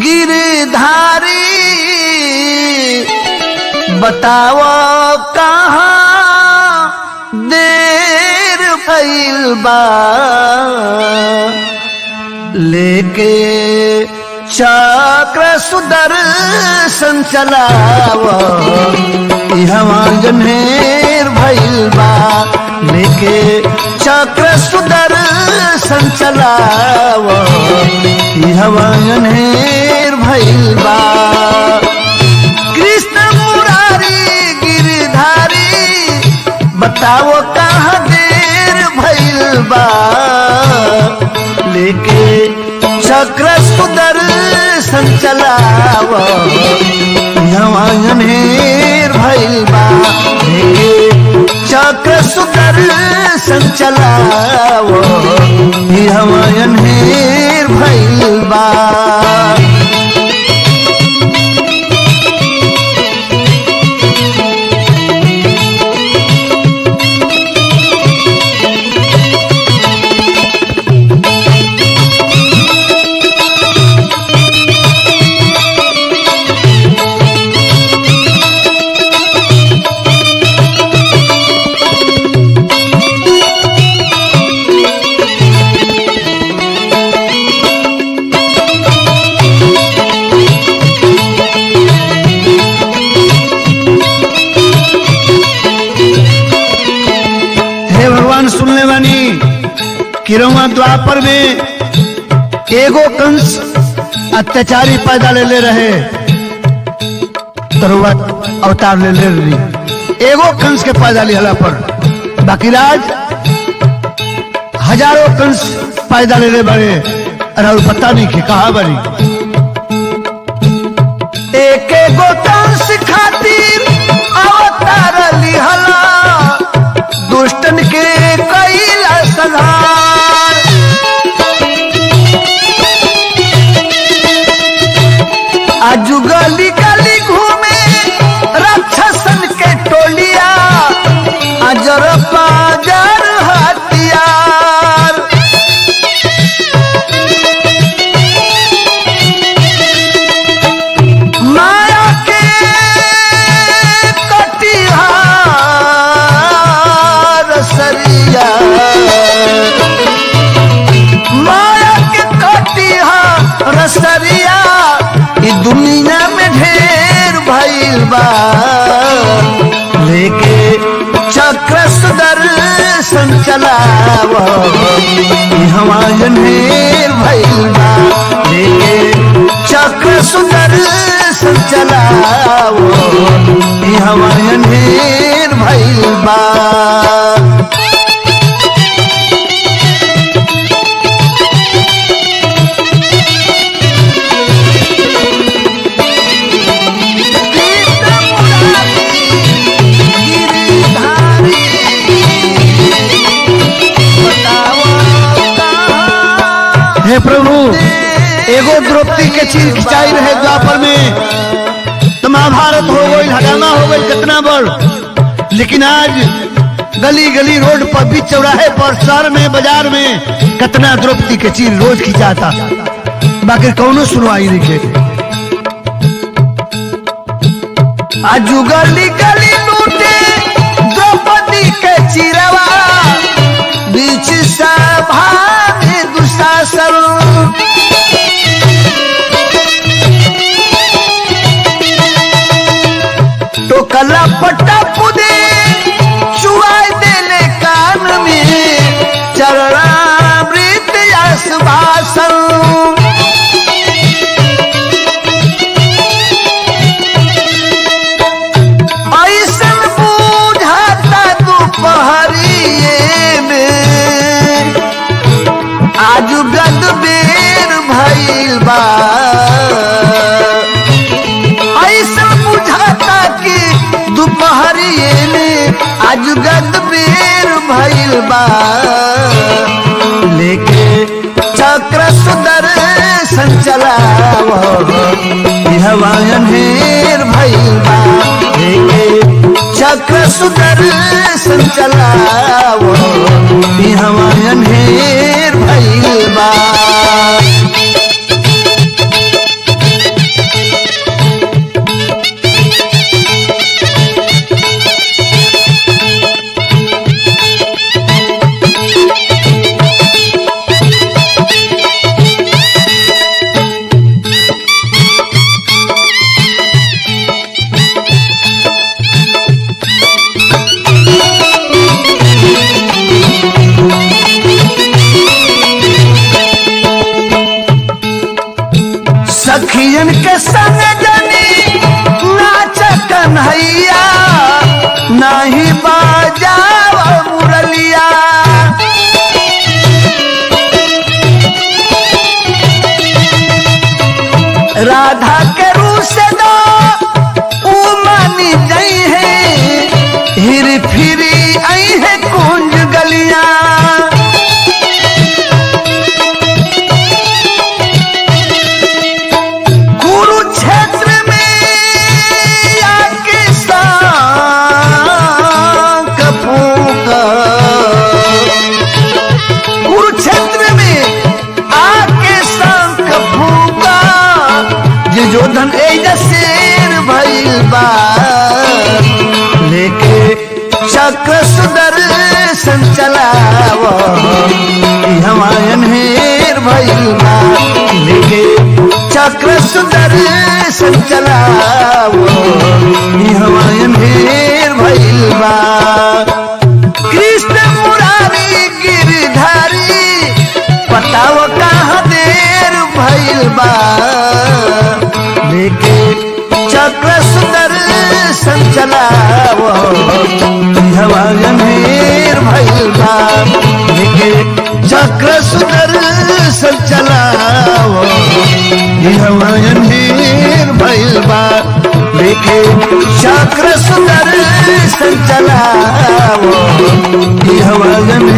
गिरधारी बताओ कहाँ देर भइल बा लेके चक्र सुदर्शन चलावा इहवा गन्हेर भइल बा लेके चक्र सुदर्शन चलावा इहवा गन्हेर भइल बा कृष्ण मुरारी गिरधारी बताओ कहाँ देर भइल बा लेके चक्र सुदर्शन चलावा इहवा गन्हेर भइल बा लेके चक्र सुदर्शन चलावा इहवा गन्हेर भइल बा किरवा द्वापर में एगो कंस अत्याचारी पैदा ले रहे तरुआ अवतार ले रही एगो कंस के पैदा लिहला पर बाकी राज हजारों कंस पैदा ले बड़े और पता नहीं कि कहा बनी एक एगो कंस खातिर अवतार लिहला दुष्टन के कैला संहार आजू गली गली घूमे राक्षसन के टोलिया अजर पाजर हथियार माया के कटिहार सरिया माया के कटिहार सरिया दुनिया में ढेर भइल बा लेके चक्र सुदर्शन चलावा इहवा गन्हेर भइल बा लेके चक्र सुदर्शन चलावा इहवा गन्हेर भइल बा हे प्रभु एगो द्रौपदी के चीर खिंचाई रहे द्वापर में तो महाभारत हो गई हंगामा हो गई कितना बड़ लेकिन आज गली गली रोड पर बीच चौराहे पर शहर में बाजार में कितना द्रौपदी के चीर रोज खिंचाता बाकी कौनो सुनवाई नहीं के आज गली गली लूटे द्रौपदी के चीरवा बीच सभा दुशासन तो कला पट्टा पुदे चुआई देले कान में चरणामृत यश भाषण ऐसन बुझाता दोपहरिए में आज गद बेर भइल बा ऐसा बुझाता कि दोपहरिए में आज गद बेर भइल बा लेके चक्र सुदर्शन चलावा इहवा गन्हेर भइल बा लेके चक्र सुदर्शन चलावा इहवा गन्हेर भइल बा राधा के रूप से दो ऊ मानी गई है, हिरी फिरी आई है कुंज गलियां। जोधन शेर भइल बा लेके चक्र सुदर्शन चलावो, हमायन हेर भइल बा लेके चक्र सुदर्शन चलावो, हमायन हेर भइल बा। कृष्ण मुरारी गिरधारी बताओ कहाँ देर भइल बा लेके चक्र सुदर्शन चलावो, हवायन हेर भइल बा लेके चक्र सुदर्शन चलावो, हवायन हेर भइल बा लेके चक्र सुदर्शन चलावो, हवायन